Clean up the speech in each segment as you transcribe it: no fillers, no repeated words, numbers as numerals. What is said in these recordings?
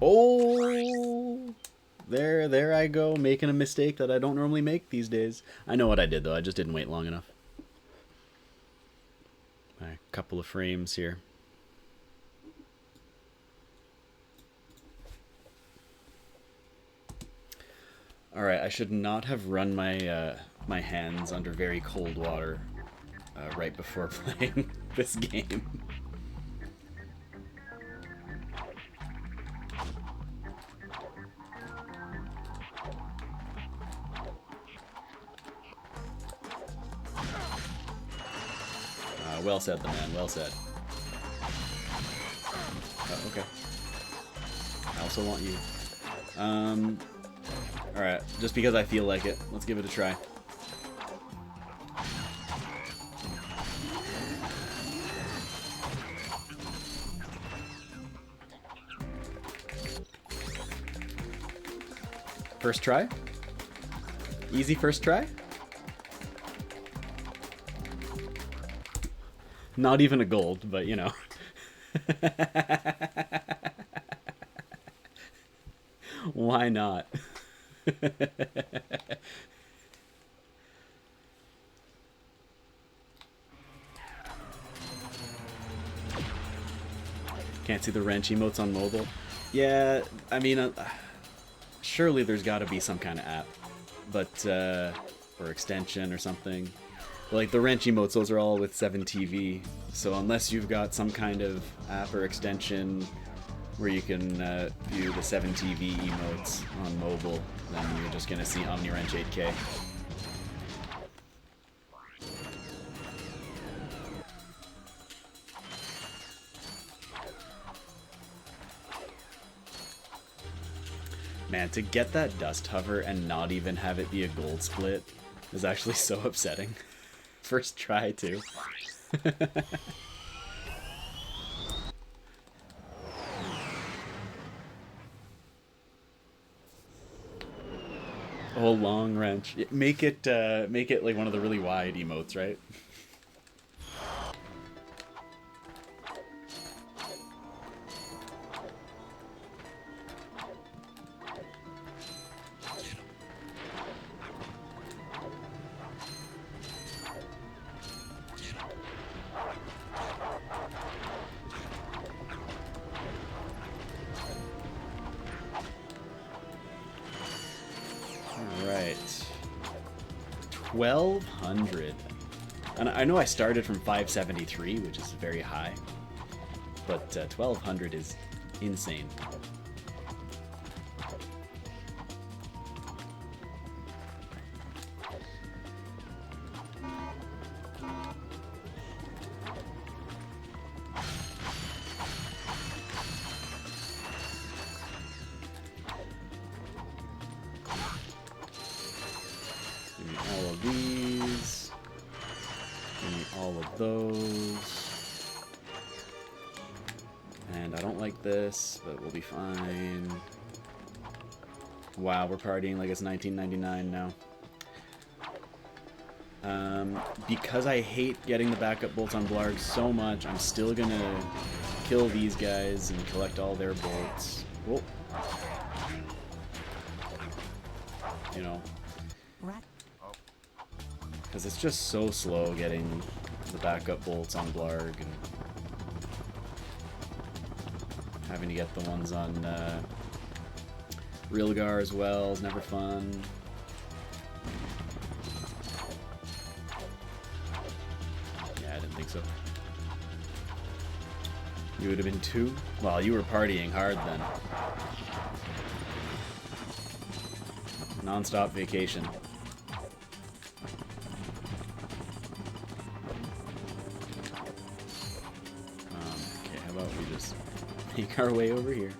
Oh! There I go, making a mistake that I don't normally make these days. I know what I did, though. I just didn't wait long enough. A couple of frames here. Alright, I should not have run my my hands under very cold water right before playing this game. Well said, the man. Well said. Oh, okay. I also want you. Alright, just because I feel like it. Let's give it a try. First try? Easy first try? Not even a gold, but you know. Why not? Can't see the wrench emotes on mobile. Yeah, I mean, surely there's got to be some kind of app, but or extension or something. But like the wrench emotes, those are all with 7TV. So unless you've got some kind of app or extension where you can view the 7TV emotes on mobile, then you're just gonna see OmniWrench 8K. Man, to get that dust hover and not even have it be a gold split is actually so upsetting. First try, too. Oh, long wrench. Make it like one of the really wide emotes, right? Alright. 1200. And I know I started from 573, which is very high. But 1200 is insane. All of these. Give me all of those. And I don't like this, but we'll be fine. Wow, we're partying like it's 1999 now. Because I hate getting the backup bolts on Blarg so much, I'm still gonna kill these guys and collect all their bolts. Whoa. You know. Because it's just so slow getting the backup bolts on Blarg, and having to get the ones on Rilgar as well is never fun. Yeah, I didn't think so. You would have been 2? Well, you were partying hard then. Non-stop vacation. We just make our way over here.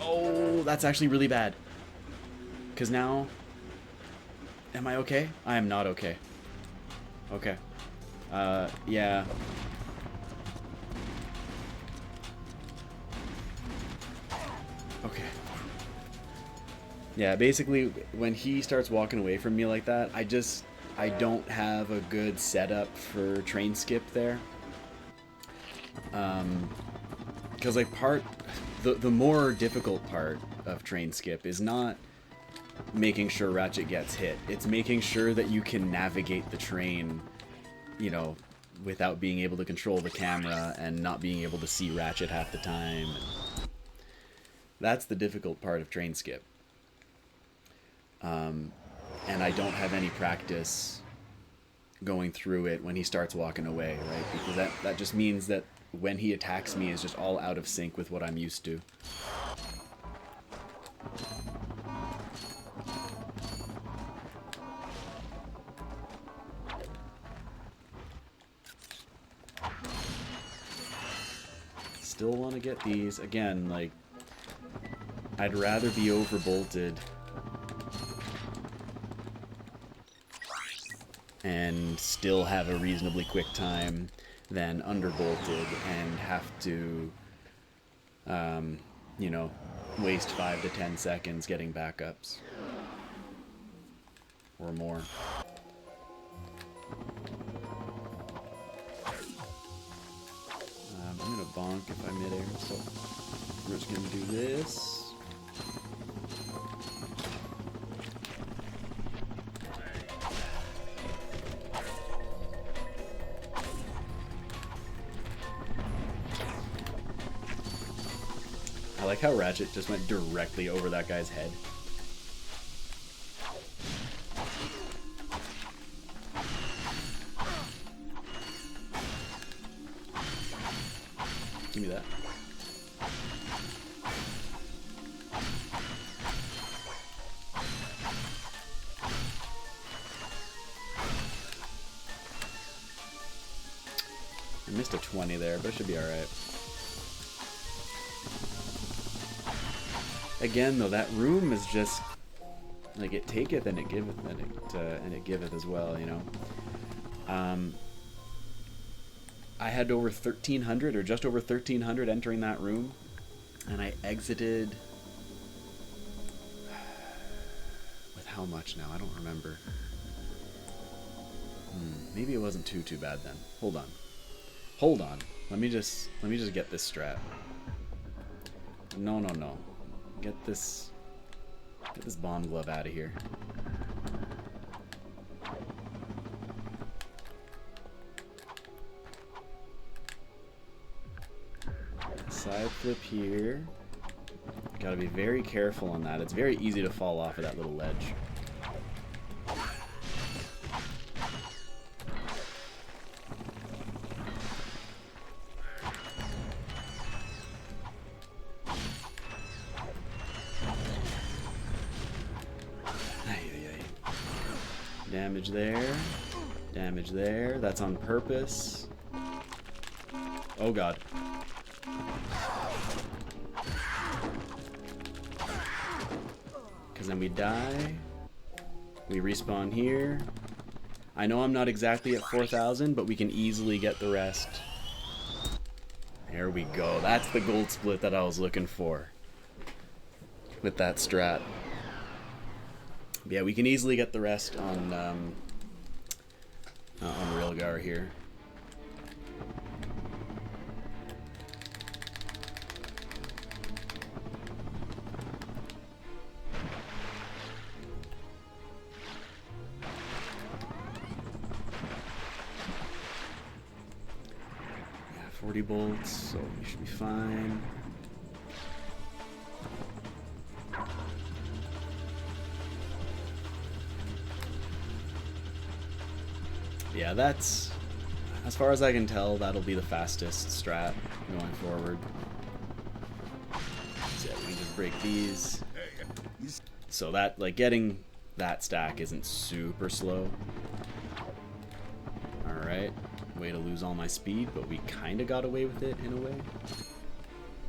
Oh, that's actually really bad. Because now... Am I okay? I am not okay. Okay. Yeah. Okay. Yeah, basically, when he starts walking away from me like that, I don't have a good setup for train skip there. Because like the more difficult part of train skip is not making sure Ratchet gets hit. It's making sure that you can navigate the train, you know, without being able to control the camera and not being able to see Ratchet half the time. That's the difficult part of train skip. And I don't have any practice going through it when he starts walking away, right? Because that just means that when he attacks me is just all out of sync with what I'm used to. Still want to get these. Again, like, I'd rather be overbolted and still have a reasonably quick time than underbolted and have to, you know, waste 5 to 10 seconds getting backups. Or more. I'm gonna bonk if I'm midair, so we're just gonna do this. I like how Ratchet just went directly over that guy's head. Give me that. I missed a 20 there, but it should be alright. Again, though, that room is just like it taketh and it giveth, and it giveth as well, you know. I had over 1,300 or just over 1,300 entering that room, and I exited with how much now? I don't remember. Maybe it wasn't too bad then. Hold on. Let me just get this strat. No. Get this bomb glove out of here. Side flip here. Gotta be very careful on that. It's very easy to fall off of that little ledge. Damage there. Damage there. That's on purpose. Oh god. Because then we die. We respawn here. I know I'm not exactly at 4,000, but we can easily get the rest. There we go. That's the gold split that I was looking for with that strat. Yeah, we can easily get the rest on Railgar here. Yeah, 40 bolts, so we should be fine. Yeah, that's, as far as I can tell, that'll be the fastest strat going forward. So yeah, we can just break these. So that, like, getting that stack isn't super slow. Alright, way to lose all my speed, but we kind of got away with it in a way.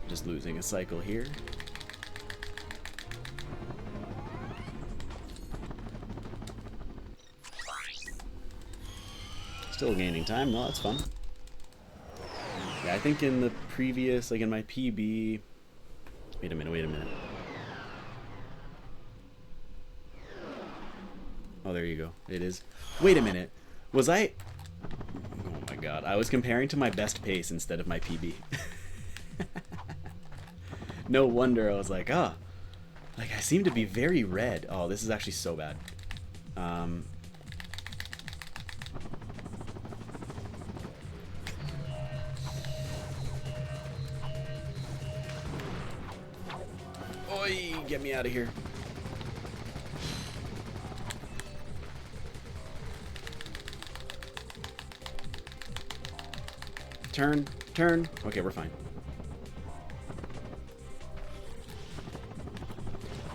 Just losing a cycle here. Still gaining time. No, that's fun. Yeah, I think in the previous, like in my PB... Wait a minute. Oh, there you go. It is. Wait a minute. Was I... Oh my god. I was comparing to my best pace instead of my PB. No wonder I was like, ah, like I seem to be very red. Oh, this is actually so bad. Oi, get me out of here. Turn, turn. Okay, we're fine.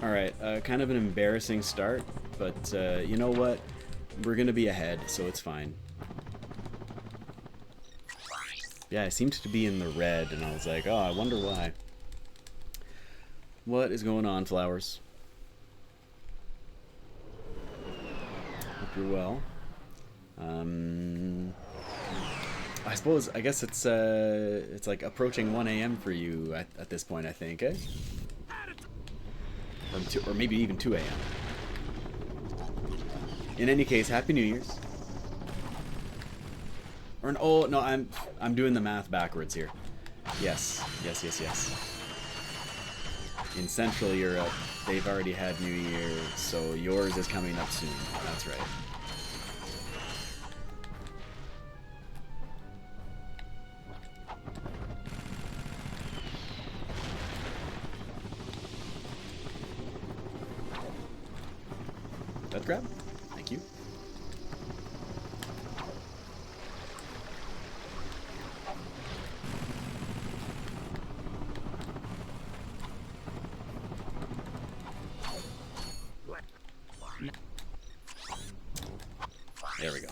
Alright, kind of an embarrassing start, but you know what? We're gonna be ahead, so it's fine. Yeah, I seemed to be in the red, and I was like, oh, I wonder why. What is going on, Flowers? Hope you're well. I guess it's like approaching 1 a.m. for you at this point, I think, eh? Or maybe even 2 a.m. In any case, Happy New Year's. Oh no, I'm doing the math backwards here. Yes. In Central Europe, they've already had New Year, so yours is coming up soon. That's right. Death grab? Thank you. There we go.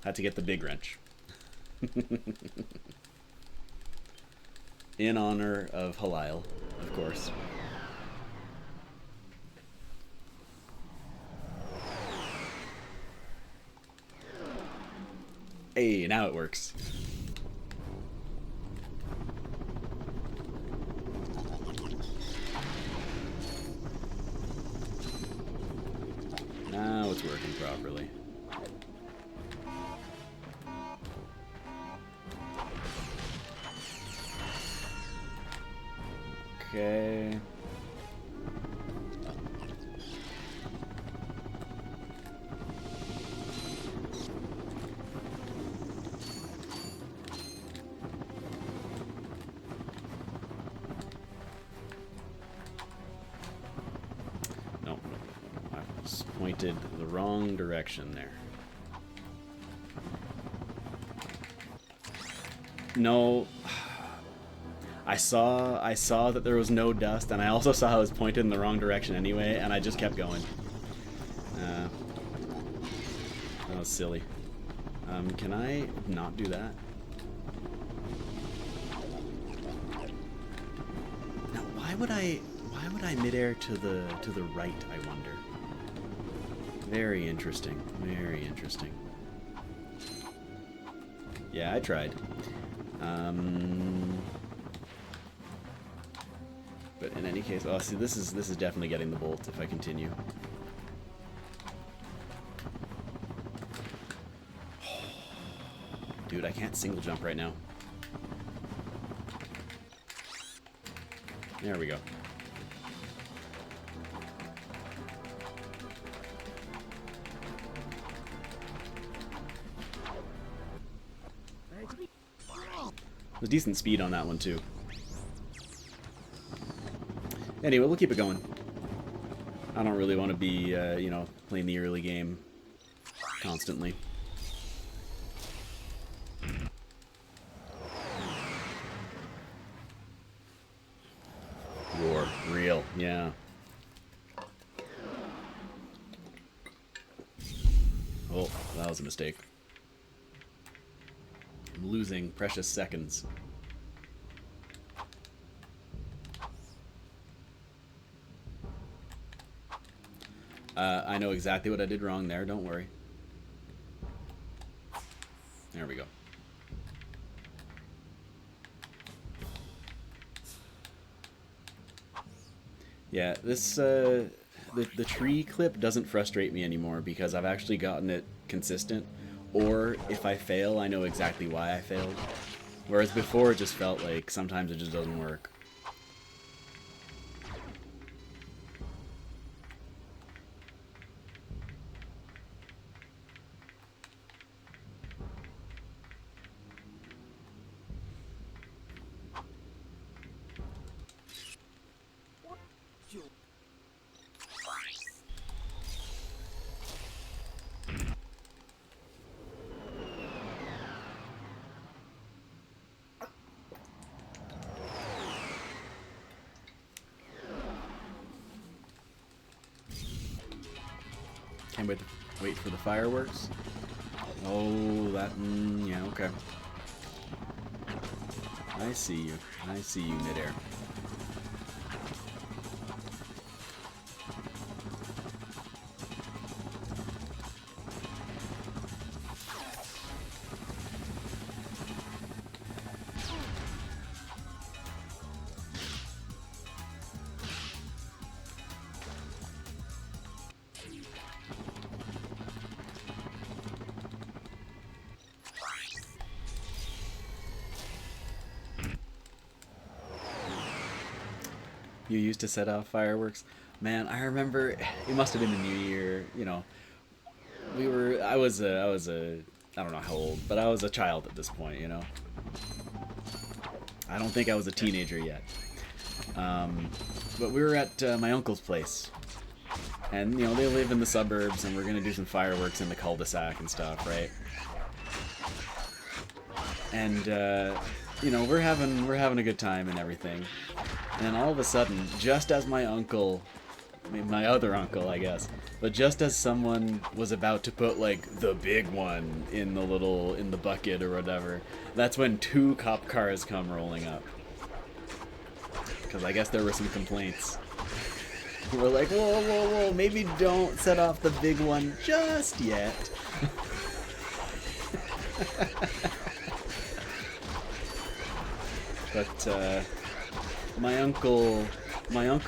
Had to get the big wrench. In honor of Halil, of course. Hey, now it works. Now it's working properly. Okay. No, I was pointed the wrong direction there. No. I saw that there was no dust, and I also saw I was pointed in the wrong direction anyway, and I just kept going. That was silly. Can I not do that? Now, why would I midair to the right, I wonder? Very interesting. Very interesting. Yeah, I tried. But in any case, oh, see, this is definitely getting the bolt if I continue. Dude, I can't single jump right now. There we go. There's decent speed on that one too. Anyway, we'll keep it going. I don't really want to be, you know, playing the early game constantly. War. Real. Yeah. Oh, that was a mistake. I'm losing precious seconds. I know exactly what I did wrong there, don't worry. There we go. Yeah, this the tree clip doesn't frustrate me anymore because I've actually gotten it consistent, or if I fail, I know exactly why I failed. Whereas before it just felt like sometimes it just doesn't work. Can't wait for the fireworks. Oh, that, yeah, okay. I see you. I see you midair. You used to set off fireworks. Man, I remember it must have been the New Year, you know. I was I don't know how old, but I was a child at this point, you know. I don't think I was a teenager yet. But we were at my uncle's place. And, you know, they live in the suburbs, and we're going to do some fireworks in the cul-de-sac and stuff, right? And, you know, we're having a good time and everything. And then all of a sudden, just as my uncle, I mean, my other uncle, I guess, but just as someone was about to put, like, the big one in the bucket or whatever, that's when 2 cop cars come rolling up. Because I guess there were some complaints. We're like, whoa, whoa, whoa, maybe don't set off the big one just yet. But, my uncle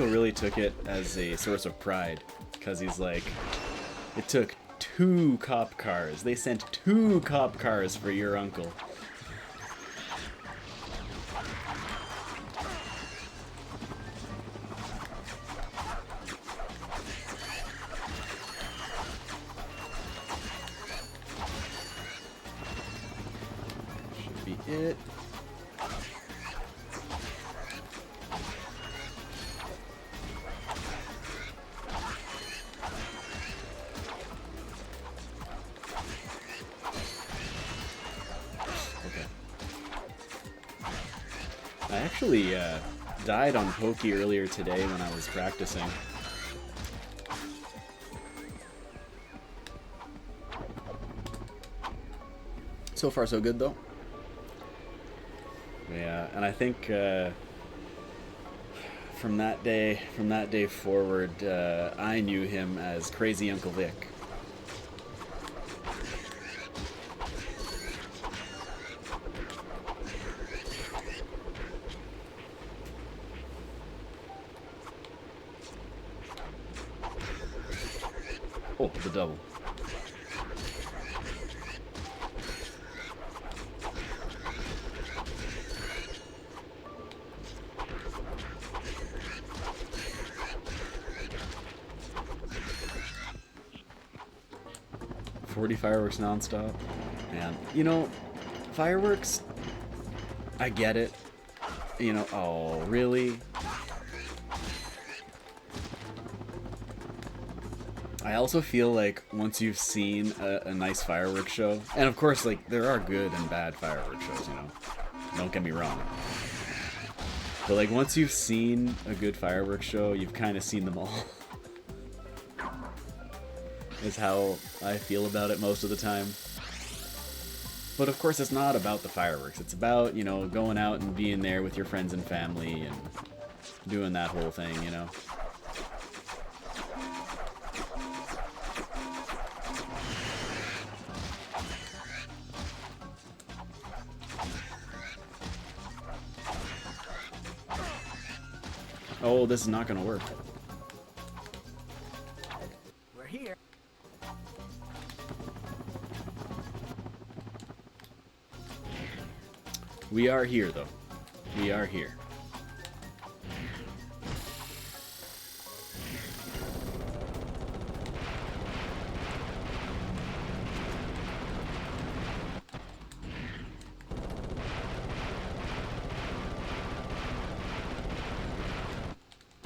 really took it as a source of pride, because he's like, it took 2 cop cars. They sent 2 cop cars for your uncle. Should be it. I actually died on poki earlier today when I was practicing. So far so good though. Yeah, and I think from that day forward, I knew him as Crazy Uncle Vic. Oh, the double. "40 fireworks nonstop." Man, you know, fireworks, I get it. You know, oh, really? I also feel like once you've seen a nice fireworks show, and of course, like, there are good and bad fireworks shows, you know, don't get me wrong. But, like, once you've seen a good fireworks show, you've kind of seen them all. Is how I feel about it most of the time. But of course, it's not about the fireworks. It's about, you know, going out and being there with your friends and family and doing that whole thing, you know. Oh, this is not gonna work. We're here. We are here, though. We are here.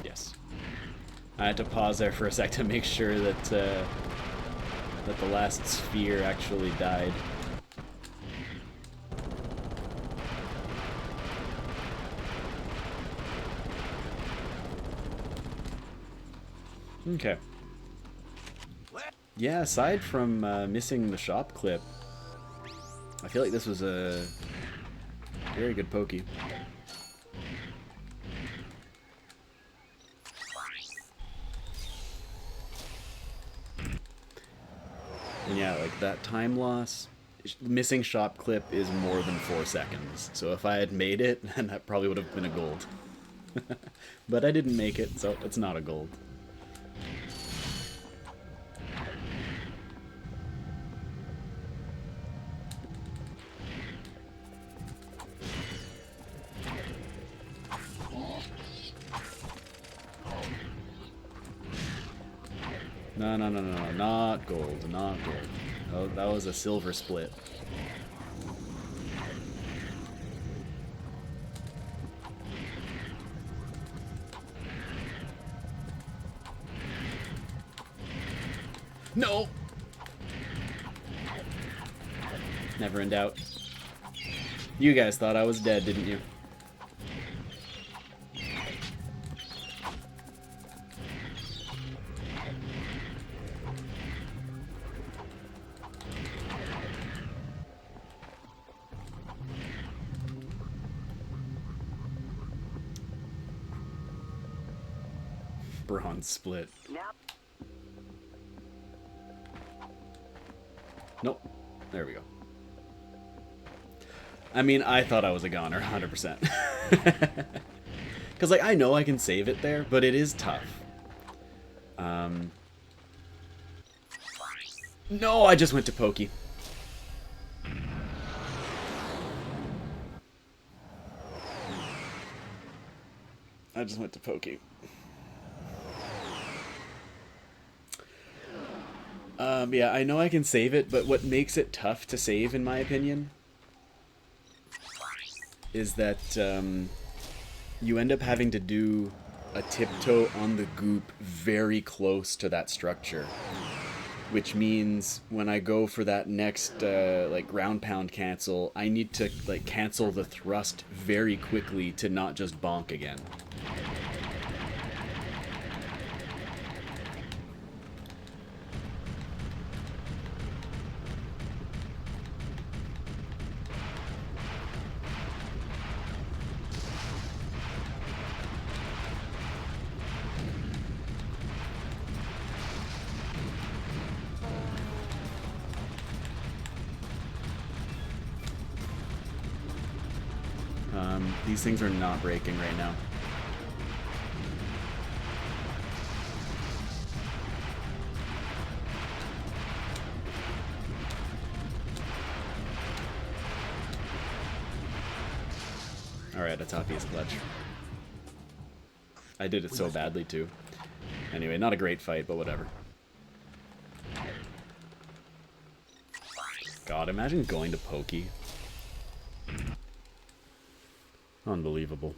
Yes. I had to pause there for a sec to make sure that that the last sphere actually died. Okay. Yeah, aside from missing the shop clip, I feel like this was a very good pokey. And yeah, like that time loss, missing shop clip is more than 4 seconds. So if I had made it, then that probably would have been a gold. But I didn't make it, so it's not a gold. No, no, no, no, no, not gold, not gold. Oh, that was a silver split. No! Never in doubt. You guys thought I was dead, didn't you? Bronze split. Nope. There we go. I mean, I thought I was a goner, 100%. Because, like, I know I can save it there, but it is tough. No, I just went to pokey. I just went to pokey. Yeah, I know I can save it, but what makes it tough to save, in my opinion, is that you end up having to do a tiptoe on the goop very close to that structure. Which means when I go for that next like ground pound cancel, I need to like cancel the thrust very quickly to not just bonk again. These things are not breaking right now. Alright, a top is clutch. I did it so badly too. Anyway, not a great fight, but whatever. God, imagine going to pokey. Unbelievable.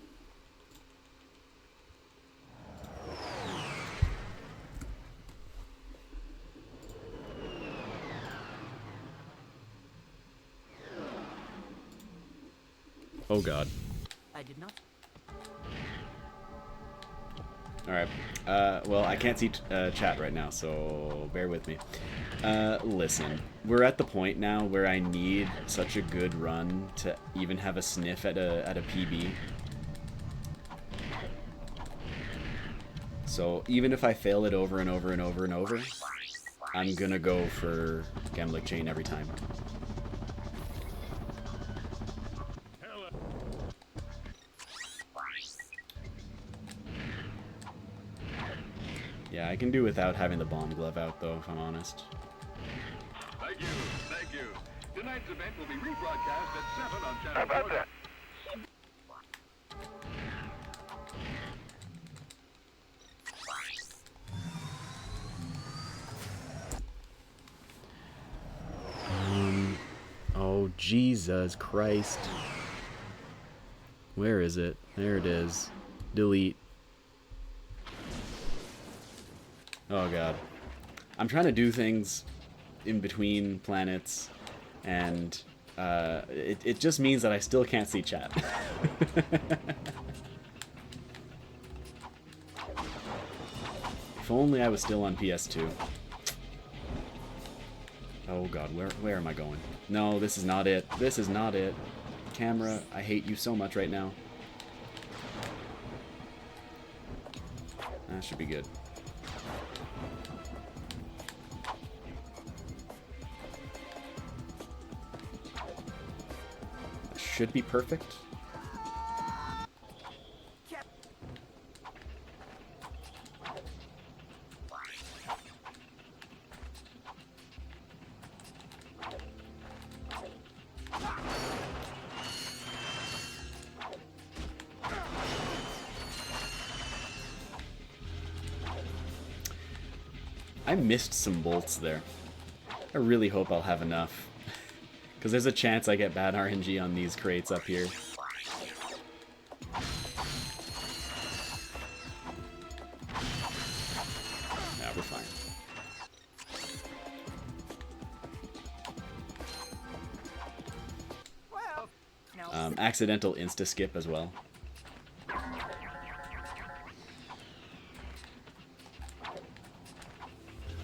Oh God. I did not. Alright. Well, I can't see chat right now, so bear with me. Listen, we're at the point now where I need such a good run to even have a sniff at a PB. So even if I fail it over and over and over and over, I'm gonna go for Gemlik Chain every time. Yeah, I can do without having the bomb glove out, though, if I'm honest. Thank you, thank you. Tonight's event will be rebroadcast at 7 on Channel 4. How about that? Oh, Jesus Christ. Where is it? There it is. Delete. Oh God. I'm trying to do things in between planets, and it just means that I still can't see chat. If only I was still on PS2. Oh god, where am I going? No, this is not it. This is not it. Camera, I hate you so much right now. That should be good. Should be perfect. I missed some bolts there. I really hope I'll have enough. Because there's a chance I get bad RNG on these crates up here. Yeah, we're fine. Accidental insta-skip as well.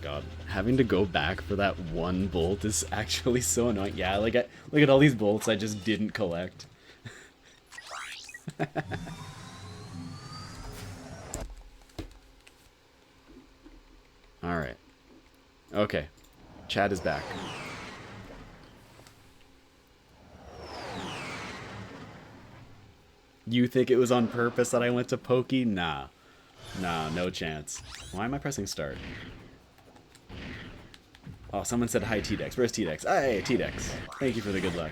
God, having to go back for that one bolt is actually so annoying. Yeah, like look at all these bolts I just didn't collect. Alright. Okay. Chad is back. You think it was on purpose that I went to Poki? Nah. Nah, no chance. Why am I pressing start? Oh, someone said hi, T-Dex. Where's T-Dex? Hey, T-Dex. Thank you for the good luck.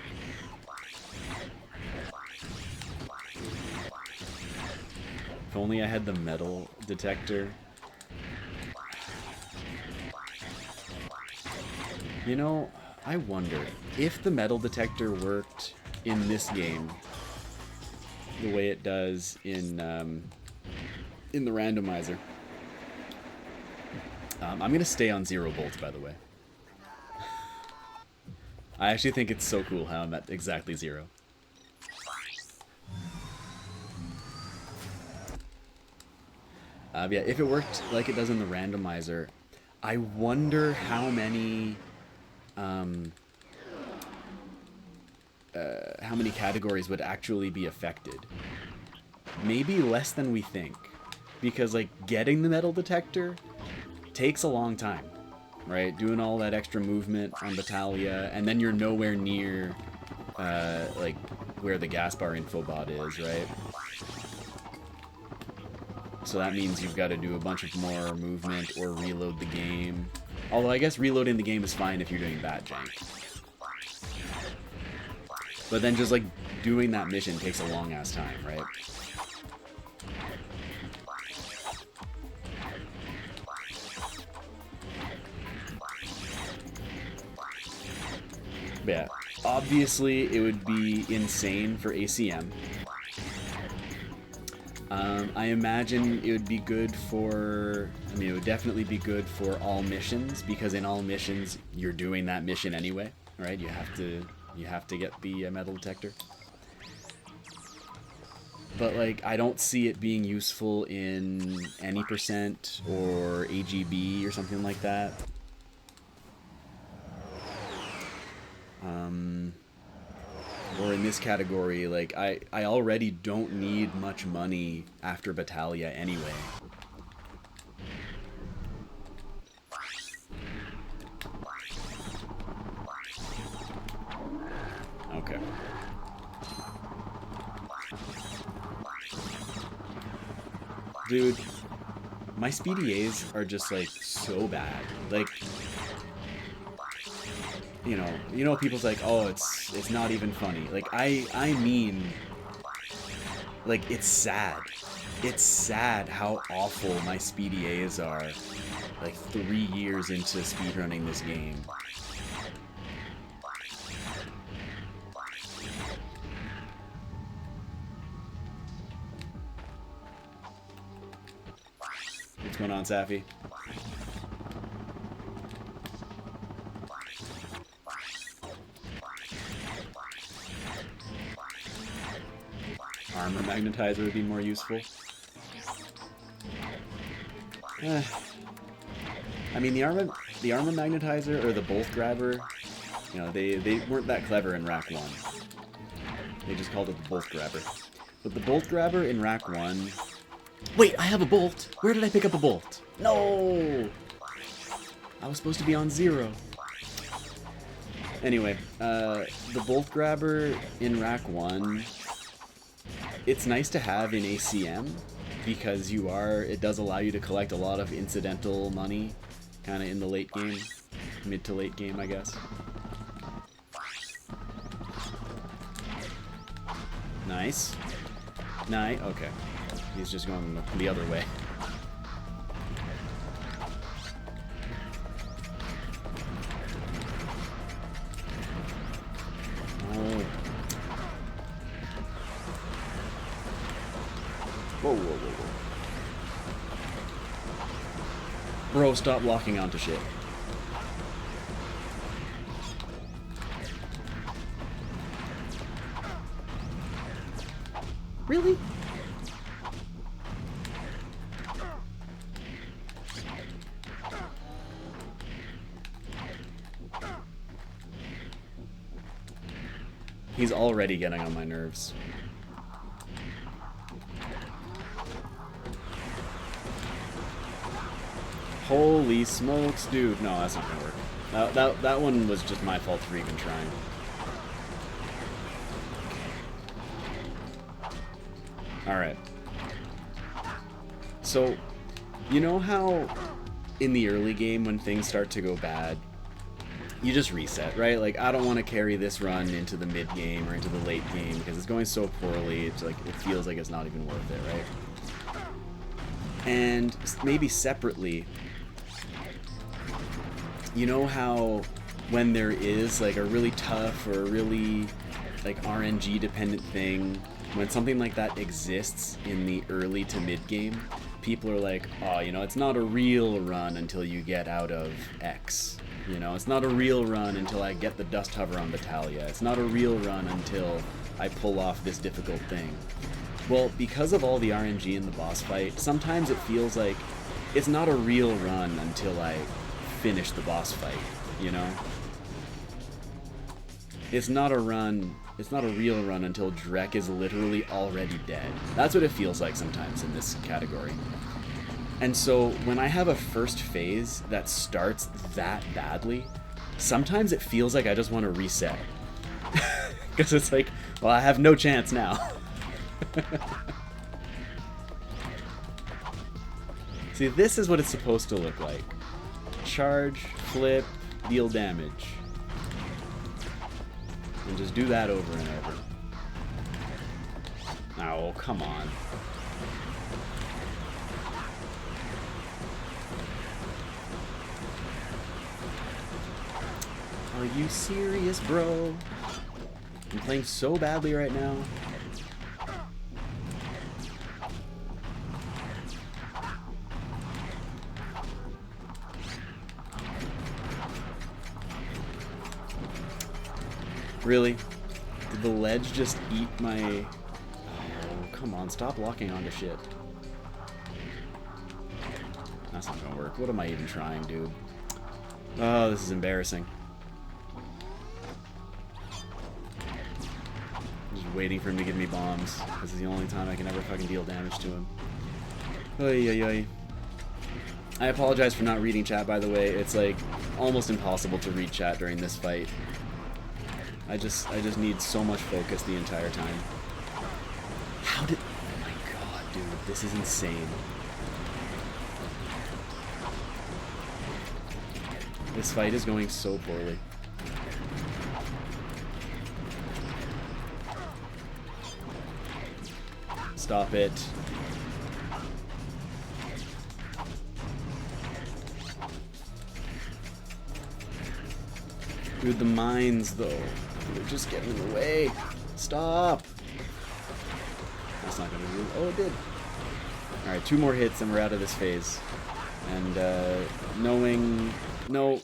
If only I had the metal detector. You know, I wonder if the metal detector worked in this game the way it does in the randomizer. I'm gonna stay on 0 bolts, by the way. I actually think it's so cool how I'm at exactly 0. Yeah, if it worked like it does in the randomizer, I wonder how many categories would actually be affected. Maybe less than we think, because like getting the metal detector takes a long time. Right, doing all that extra movement on Battaglia, and then you're nowhere near, like, where the gas bar info bot is, right? So that means you've got to do a bunch of more movement or reload the game. Although I guess reloading the game is fine if you're doing bad jank. But then just, like, doing that mission takes a long-ass time, right? Yeah, obviously it would be insane for ACM. I imagine it would be good for, I mean, it would definitely be good for all missions, because in all missions you're doing that mission anyway, right? You have to get the metal detector. But like, I don't see it being useful in any percent or AGB or something like that. Or in this category, like, I already don't need much money after Battaglia anyway. Okay. Dude, my speedy A's are just, like, so bad. Like, you know, people's like, oh, it's not even funny. Like, I mean, like, it's sad. It's sad how awful my speedy A's are, like, 3 years into speedrunning this game. What's going on, Safi? Armor magnetizer would be more useful. I mean, the armor the armor magnetizer or the bolt grabber, you know, they weren't that clever in Rack 1. They just called it the bolt grabber. But the bolt grabber in Rack 1... Wait, I have a bolt! Where did I pick up a bolt? No! I was supposed to be on 0. Anyway, the bolt grabber in Rack 1, it's nice to have in ACM, because it does allow you to collect a lot of incidental money, kind of in the late game, mid to late game, I guess. Nice. Okay. He's just going the other way. Oh. Whoa. Bro, stop locking onto shit. Really? He's already getting on my nerves. Holy smokes, dude. No, that's not gonna work. That one was just my fault for even trying. Alright. So, you know how in the early game when things start to go bad, you just reset, right? Like, I don't want to carry this run into the mid game or into the late game because it's going so poorly, it's like, it feels like it's not even worth it, right? And maybe separately, you know how when there is like a really tough or a really like RNG dependent thing, when something like that exists in the early to mid game, people are like, oh, you know, it's not a real run until you get out of X. You know, it's not a real run until I get the dust hover on Battalia. It's not a real run until I pull off this difficult thing. Well, because of all the RNG in the boss fight, sometimes it feels like it's not a real run until I finish the boss fight, you know? It's not a real run until Drek is literally already dead. That's what it feels like sometimes in this category. And so when I have a first phase that starts that badly, sometimes it feels like I just want to reset. Because it's like, well, I have no chance now. See, this is what it's supposed to look like. Charge, flip, deal damage. And just do that over and over. Oh, come on. Are you serious, bro? I'm playing so badly right now. Really? Did the ledge just eat my... Oh, come on, stop locking onto shit. That's not gonna work. What am I even trying, dude? Oh, this is embarrassing. I'm just waiting for him to give me bombs. This is the only time I can ever fucking deal damage to him. Oy, oy, oy. I apologize for not reading chat, by the way. It's like almost impossible to read chat during this fight. I just need so much focus the entire time. How did... Oh my god, dude. This is insane. This fight is going so poorly. Stop it. Dude, the mines, though. They're just getting in the way. Stop! That's not gonna do... Oh, it did. Alright, 2 more hits and we're out of this phase. And, knowing... No.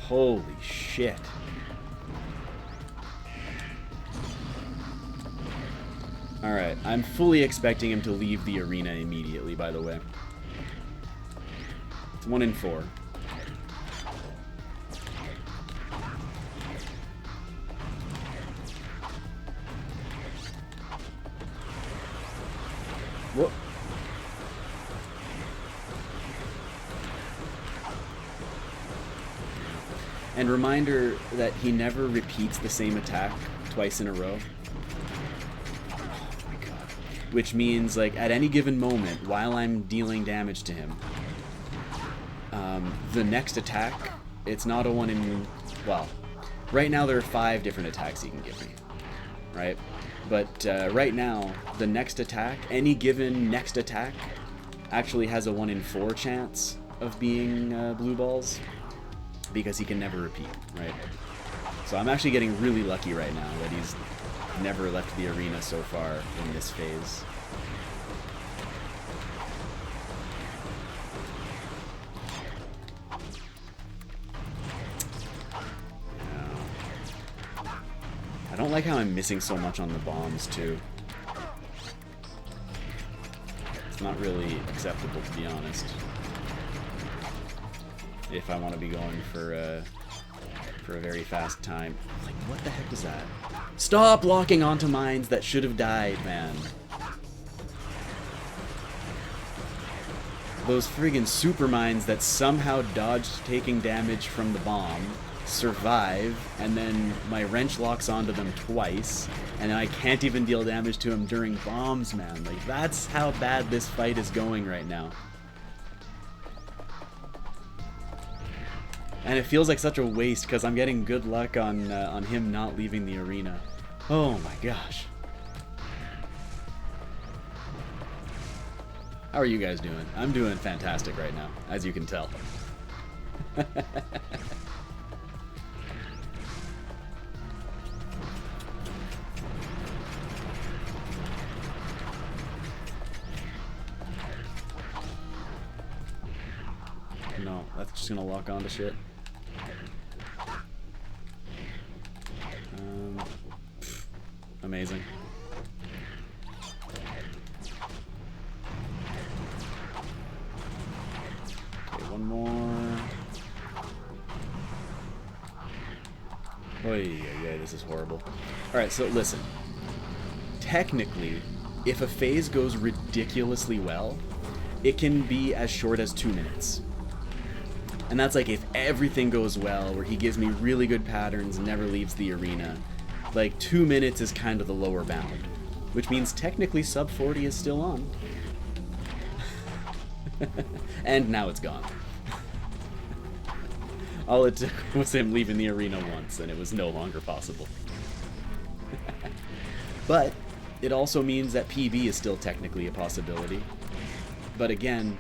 Holy shit. Alright, I'm fully expecting him to leave the arena immediately, by the way. It's 1 in 4. Whoa. And reminder that he never repeats the same attack twice in a row. Oh my god. Which means, like, at any given moment, while I'm dealing damage to him, the next attack, it's not a 1 in... Well, right now there are 5 different attacks he can give me. Right? But right now, the next attack, any given next attack, actually has a 1 in 4 chance of being blue balls, because he can never repeat, right? So I'm actually getting really lucky right now that he's never left the arena so far in this phase. I don't like how I'm missing so much on the bombs, too. It's not really acceptable, to be honest. If I want to be going for a very fast time. Like, what the heck is that? Stop locking onto mines that should have died, man. Those friggin' super mines that somehow dodged taking damage from the bomb, survive, and then my wrench locks onto them twice, and then I can't even deal damage to him during bombs, man. Like, that's how bad this fight is going right now. And it feels like such a waste because I'm getting good luck on him not leaving the arena. Oh my gosh. How are you guys doing? I'm doing fantastic right now, as you can tell. No, that's just gonna lock onto shit. Amazing. Okay, one more. Oh yeah, this is horrible. Alright, so listen. Technically, if a phase goes ridiculously well, it can be as short as 2 minutes. And that's like if everything goes well, where he gives me really good patterns and never leaves the arena. Like 2 minutes is kind of the lower bound, which means technically sub 40 is still on. And now it's gone. All it took was him leaving the arena once, and it was no longer possible. But it also means that PB is still technically a possibility. But again,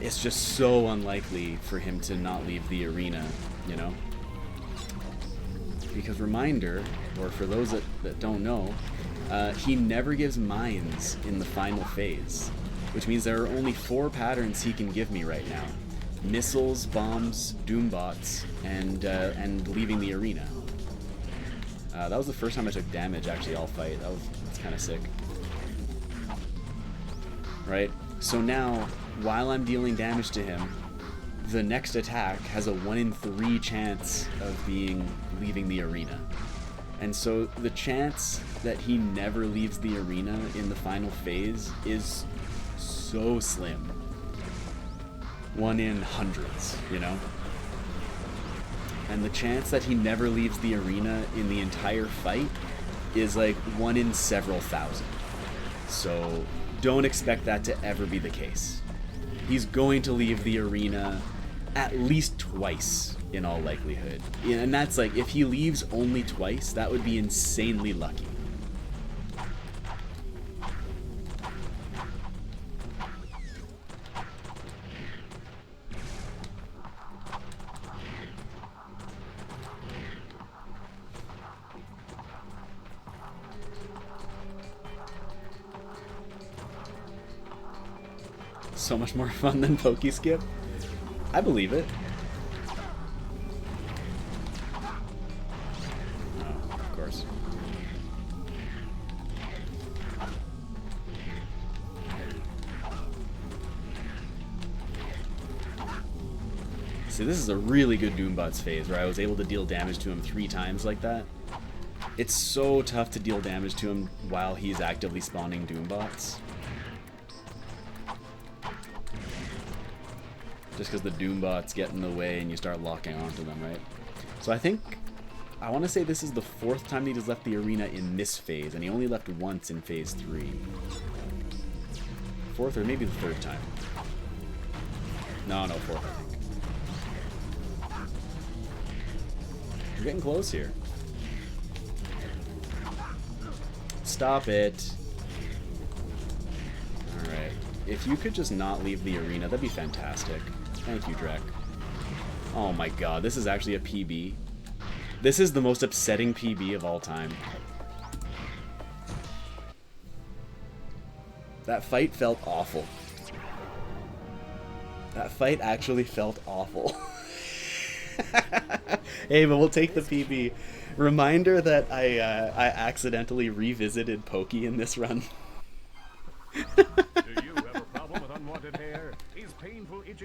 it's just so unlikely for him to not leave the arena, you know? Because reminder, or for those that don't know, he never gives mines in the final phase, which means there are only 4 patterns he can give me right now: missiles, bombs, doombots, and leaving the arena. That was the first time I took damage actually all fight. That's kind of sick. Right? So now, while I'm dealing damage to him, the next attack has a 1 in 3 chance of leaving the arena. And so the chance that he never leaves the arena in the final phase is so slim. 1 in hundreds, you know? And the chance that he never leaves the arena in the entire fight is like 1 in several thousand. So don't expect that to ever be the case. He's going to leave the arena at least twice, in all likelihood. And that's like, if he leaves only twice, that would be insanely lucky. So much more fun than Poki Skip? I believe it. Oh, of course. See, this is a really good Doombot's phase where I was able to deal damage to him 3 times like that. It's so tough to deal damage to him while he's actively spawning Doombots. Just because the Doombots get in the way and you start locking onto them, right? So I want to say this is the 4th time he's left the arena in this phase, and he only left once in phase 3. 4th or maybe the 3rd time. No, 4th, I think. We're getting close here. Stop it. Alright. If you could just not leave the arena, that'd be fantastic. Thank you, Drek. Oh my god, this is actually a PB. This is the most upsetting PB of all time. That fight felt awful. That fight actually felt awful. Hey, but we'll take the PB. Reminder that I accidentally revisited Poki in this run. Do you have a problem with unwanted hair? Is painful itching